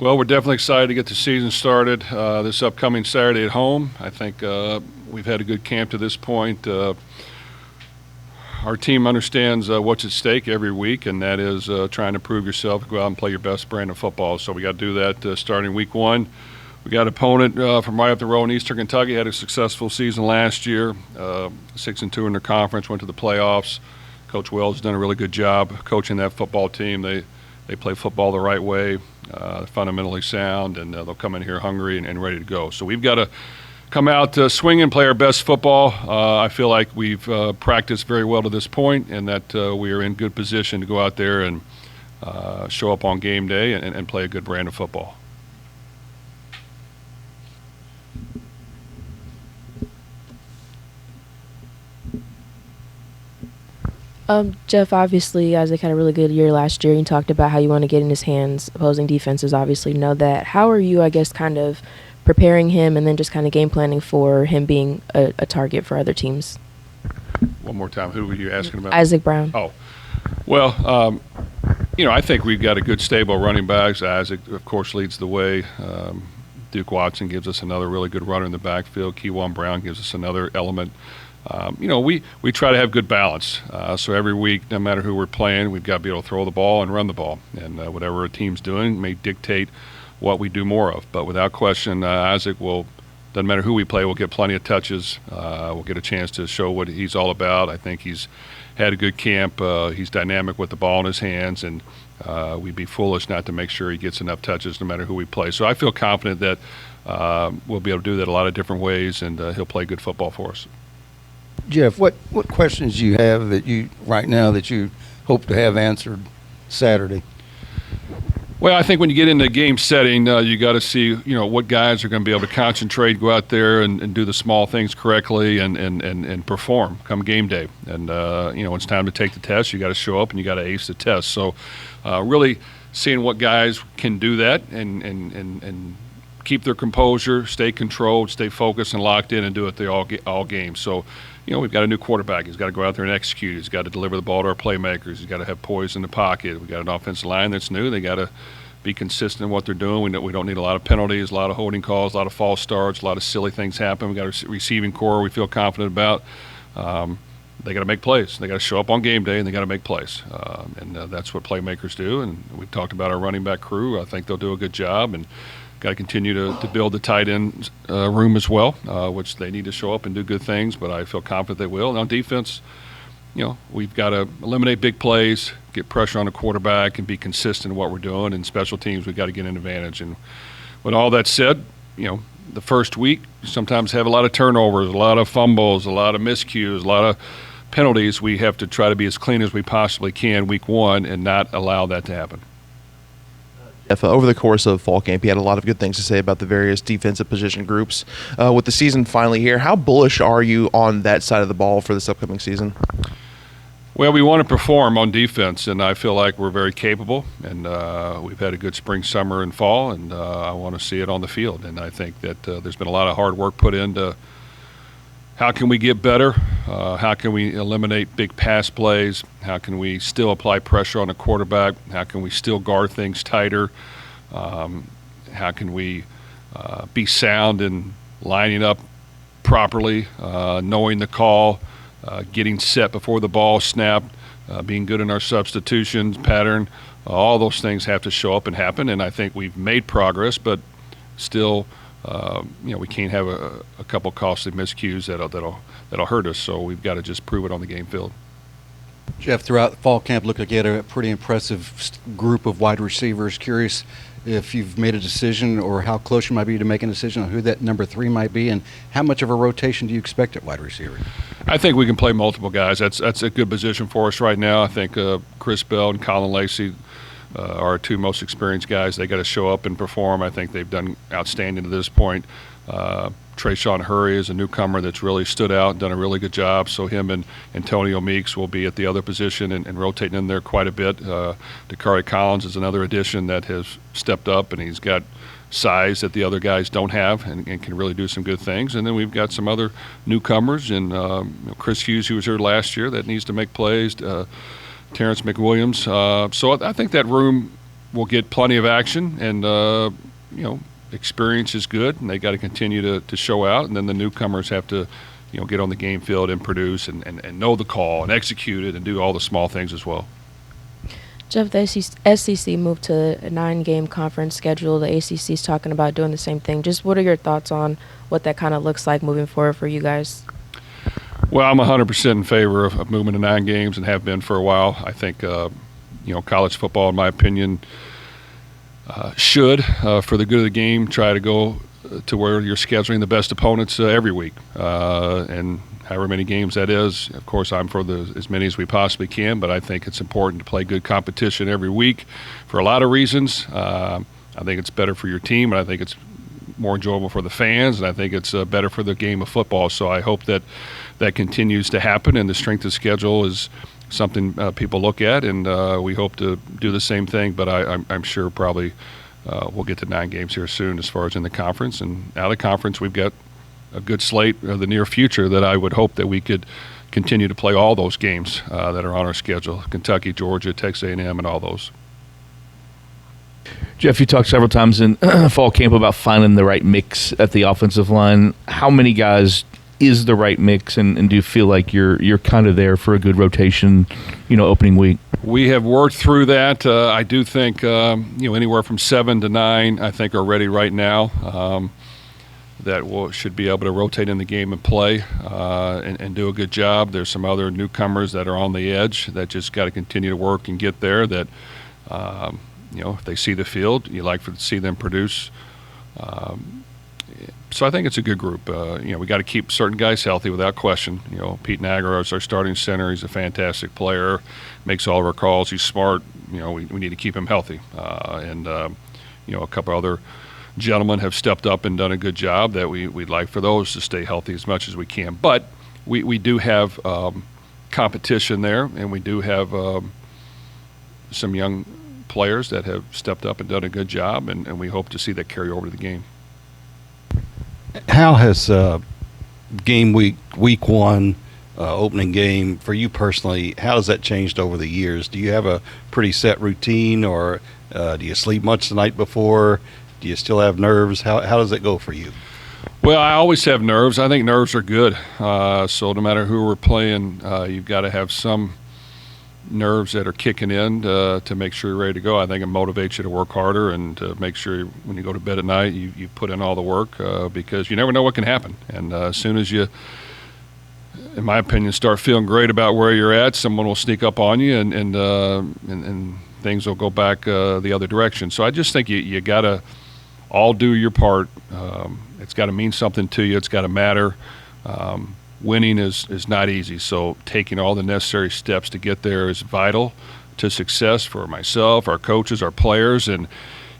Well, we're definitely excited to get the season started this upcoming Saturday at home. I think we've had a good camp to this point. Our team understands what's at stake every week, and that is trying to prove yourself, go out and play your best brand of football. So we got to do that starting week one. We got an opponent from right up the road in Eastern Kentucky, had a successful season last year, 6-2 in their conference, went to the playoffs. Coach Wells has done a really good job coaching that football team. They play football the right way, fundamentally sound, and they'll come in here hungry and ready to go. So we've got to come out swing and play our best football. I feel like we've practiced very well to this point, and that we are in good position to go out there and show up on game day and play a good brand of football. Jeff, obviously, Isaac had a really good year last year. You talked about how you want to get in his hands. Opposing defenses obviously know that. How are you, I guess, kind of preparing him and then just kind of game planning for him being a target for other teams? One more time, who were you asking about? Isaac Brown. Oh, well, I think we've got a good stable of running backs. Isaac, of course, leads the way. Duke Watson gives us another really good runner in the backfield. Keywan Brown gives us another element. We try to have good balance. So every week, no matter who we're playing, we've got to be able to throw the ball and run the ball. And whatever a team's doing may dictate what we do more of. But without question, Isaac doesn't matter who we play, we'll get plenty of touches. We'll get a chance to show what he's all about. I think he's had a good camp. He's dynamic with the ball in his hands, and we'd be foolish not to make sure he gets enough touches no matter who we play. So I feel confident that we'll be able to do that a lot of different ways, and he'll play good football for us. Jeff, what questions do you have that you hope to have answered Saturday? Well, I think when you get into game setting, you got to see what guys are going to be able to concentrate, go out there and do the small things correctly and perform come game day. And it's time to take the test. You got to show up and you got to ace the test. So really seeing what guys can do that and keep their composure, stay controlled, stay focused and locked in, and do it all game. So we've got a new quarterback. He's got to go out there and execute. He's got to deliver the ball to our playmakers. He's got to have poise in the pocket. We've got an offensive line that's new. They got to be consistent in what they're doing. We don't need a lot of penalties, a lot of holding calls, a lot of false starts, a lot of silly things happen. We've got a receiving core we feel confident about. They got to make plays. They got to show up on game day, and they got to make plays. And that's what playmakers do. And we've talked about our running back crew. I think they'll do a good job. And got to continue to build the tight end room as well, which they need to show up and do good things, but I feel confident they will. And on defense, we've got to eliminate big plays, get pressure on the quarterback, and be consistent in what we're doing. And special teams, we've got to get an advantage. And with all that said, the first week, you sometimes have a lot of turnovers, a lot of fumbles, a lot of miscues, a lot of penalties. We have to try to be as clean as we possibly can week one and not allow that to happen. Over the course of fall camp, he had a lot of good things to say about the various defensive position groups. With the season finally here, how bullish are you on that side of the ball for this upcoming season? Well, we want to perform on defense, and I feel like we're very capable, and we've had a good spring, summer, and fall, and I want to see it on the field. And I think that there's been a lot of hard work put into how can we get better, how can we eliminate big pass plays, how can we still apply pressure on the quarterback, how can we still guard things tighter, how can we be sound in lining up properly, knowing the call, getting set before the ball snapped, being good in our substitutions pattern. All those things have to show up and happen, and I think we've made progress, but still we can't have a couple costly miscues that'll hurt us, so we've got to just prove it on the game field. Jeff, throughout fall camp, looked like you had a pretty impressive group of wide receivers. Curious if you've made a decision or how close you might be to making a decision on who that number 3 might be, and how much of a rotation do you expect at wide receiver? I think we can play multiple guys. That's a good position for us right now. I think Chris Bell and Colin Lacey are our 2 most experienced guys. They got to show up and perform. I think they've done outstanding to this point. Trayshawn Hurry is a newcomer that's really stood out and done a really good job. So him and Antonio Meeks will be at the other position and rotating in there quite a bit. Dakari Collins is another addition that has stepped up, and he's got size that the other guys don't have and can really do some good things. And then we've got some other newcomers, and Chris Hughes, who was here last year, that needs to make plays. Terrence McWilliams. So I think that room will get plenty of action, and experience is good, and they got to continue to show out. And then the newcomers have to, get on the game field and produce and know the call and execute it and do all the small things as well. Jeff, the SEC moved to a 9-game conference schedule. The ACC is talking about doing the same thing. Just what are your thoughts on what that kind of looks like moving forward for you guys? Well, I'm 100% in favor of moving to 9 games and have been for a while. I think, college football, in my opinion, should, for the good of the game, try to go to where you're scheduling the best opponents every week. And however many games that is, of course, I'm for as many as we possibly can, but I think it's important to play good competition every week for a lot of reasons. I think it's better for your team, and I think it's more enjoyable for the fans, and I think it's better for the game of football. So I hope that continues to happen, and the strength of schedule is something people look at, and we hope to do the same thing. But I'm sure probably we'll get to 9 games here soon as far as in the conference. And out of the conference, we've got a good slate of the near future that I would hope that we could continue to play all those games that are on our schedule: Kentucky, Georgia, Texas A&M, and all those. Jeff, you talked several times in fall camp about finding the right mix at the offensive line. How many guys is the right mix, and do you feel like you're kind of there for a good rotation, opening week? We have worked through that. I do think anywhere from 7 to 9, I think, are ready right now. That should be able to rotate in the game and play and do a good job. There's some other newcomers that are on the edge that just got to continue to work and get there. That if they see the field, you like to see them produce. So I think it's a good group. We got to keep certain guys healthy without question. Pete Nagar is our starting center. He's a fantastic player, makes all of our calls. He's smart. We need to keep him healthy. And a couple other gentlemen have stepped up and done a good job that we'd like for those to stay healthy as much as we can. But we do have competition there, and we do have some young players that have stepped up and done a good job, and we hope to see that carry over to the game. How has game week 1, opening game for you personally, how has that changed over the years? Do you have a pretty set routine, or do you sleep much the night before? Do you still have nerves? How does it go for you? Well, I always have nerves. I think nerves are good. So no matter who we're playing, you've got to have some nerves that are kicking in to make sure you're ready to go. I think it motivates you to work harder and to make sure when you go to bed at night, you put in all the work because you never know what can happen. And as soon as you, in my opinion, start feeling great about where you're at, someone will sneak up on you and things will go back the other direction. So I just think you got to all do your part. It's got to mean something to you. It's got to matter. Winning is not easy, so taking all the necessary steps to get there is vital to success for myself, our coaches, our players. And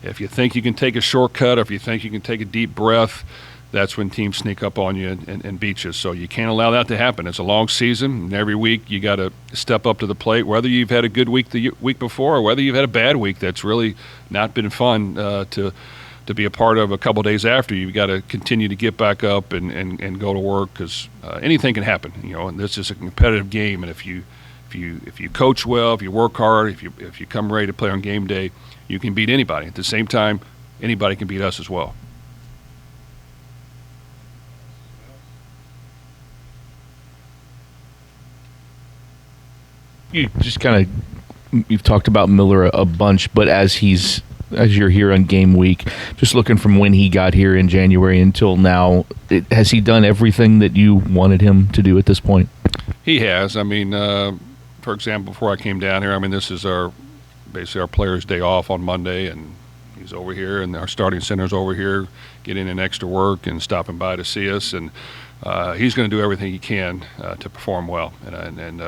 if you think you can take a shortcut, or if you think you can take a deep breath, that's when teams sneak up on you and beat you. So you can't allow that to happen. It's a long season, and every week you got to step up to the plate, whether you've had a good week the week before or whether you've had a bad week that's really not been fun to be a part of a couple days after. You've got to continue to get back up and go to work, because anything can happen. And this is a competitive game, and if you coach well, if you work hard, if you come ready to play on game day, you can beat anybody. At the same time, anybody can beat us as well. You've talked about Miller a bunch, but as you're here on game week, just looking from when he got here in January until now, has he done everything that you wanted him to do at this point? He has. I mean, for example, before I came down here, this is basically our players' day off on Monday, and he's over here, and our starting center's over here getting in extra work and stopping by to see us, and he's going to do everything he can to perform well. And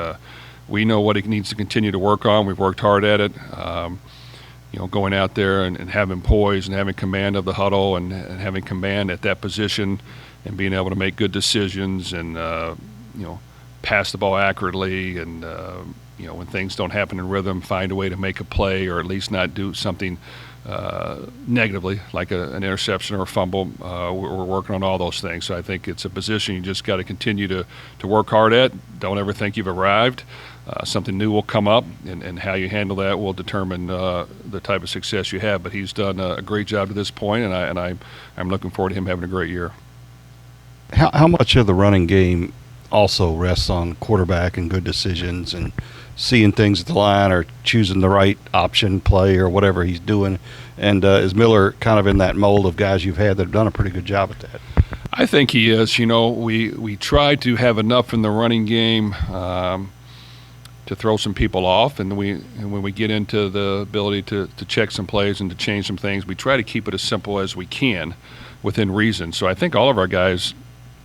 we know what he needs to continue to work on. We've worked hard at it. Going out there and having poise and having command of the huddle and having command at that position and being able to make good decisions and, pass the ball accurately and, when things don't happen in rhythm, find a way to make a play or at least not do something negatively, like an interception or a fumble. We're working on all those things. So I think it's a position you just got to continue to work hard at. Don't ever think you've arrived. Something new will come up, and how you handle that will determine the type of success you have. But he's done a great job to this point, and I'm looking forward to him having a great year. How much of the running game also rests on quarterback and good decisions and seeing things at the line or choosing the right option play or whatever he's doing? And is Miller kind of in that mold of guys you've had that have done a pretty good job at that? I think he is. You know, we try to have enough in the running game to throw some people off, and when we get into the ability to check some plays and to change some things, we try to keep it as simple as we can within reason. So I think all of our guys,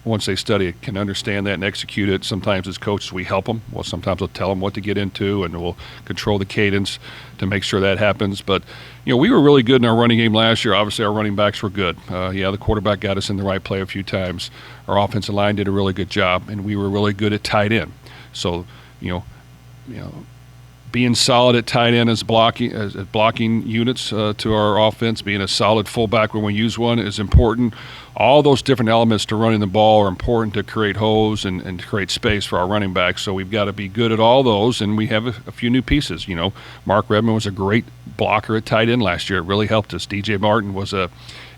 once they study it, can understand that and execute it. Sometimes as coaches we help them. Well, sometimes we'll tell them what to get into, and we'll control the cadence to make sure that happens. But, you know, we were really good in our running game last year. Obviously our running backs were good. The quarterback got us in the right play a few times. Our offensive line did a really good job, and we were really good at tight end. So, you know, being solid at tight end as blocking units to our offense, being a solid fullback when we use one is important. All those different elements to running the ball are important to create holes and to create space for our running backs. So we've got to be good at all those, and we have a few new pieces. You know, Mark Redmond was a great blocker at tight end last year. It really helped us. DJ Martin was a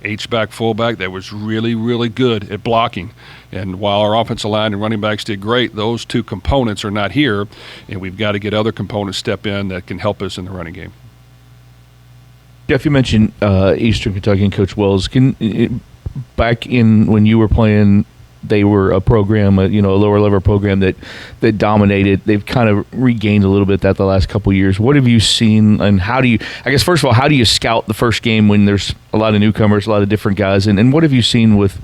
H-back fullback that was really, really good at blocking. And while our offensive line and running backs did great, those two components are not here, and we've got to get other components step in that can help us in the running game. Jeff, you mentioned Eastern Kentucky and Coach Wells. Back in when you were playing, they were a program, a lower level program that dominated. They've kind of regained a little bit that the last couple of years. What have you seen, and how do you, I guess first of all, how do you scout the first game when there's a lot of newcomers, a lot of different guys, and what have you seen with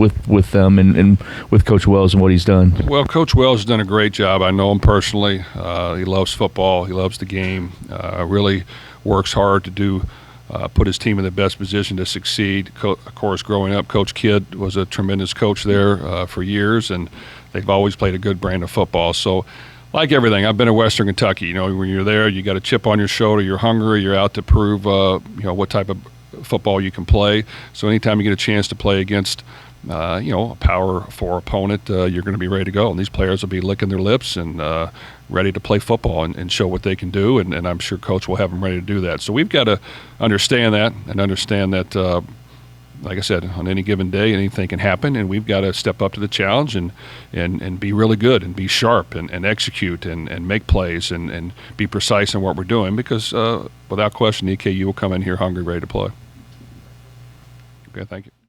them and with Coach Wells and what he's done? Well, Coach Wells has done a great job. I know him personally. He loves football. He loves the game. Really works hard to put his team in the best position to succeed. Of course, growing up, Coach Kidd was a tremendous coach there for years, and they've always played a good brand of football. So, like everything, I've been at Western Kentucky. You know, when you're there, you got a chip on your shoulder. You're hungry. You're out to prove, what type of football you can play. So, anytime you get a chance to play against, a Power 4 opponent, you're going to be ready to go. And these players will be licking their lips and ready to play football and show what they can do, and I'm sure Coach will have them ready to do that. So we've got to understand that, like I said, on any given day, anything can happen, and we've got to step up to the challenge and be really good and be sharp and execute and make plays and be precise in what we're doing, because without question, EKU will come in here hungry, ready to play. Okay, thank you.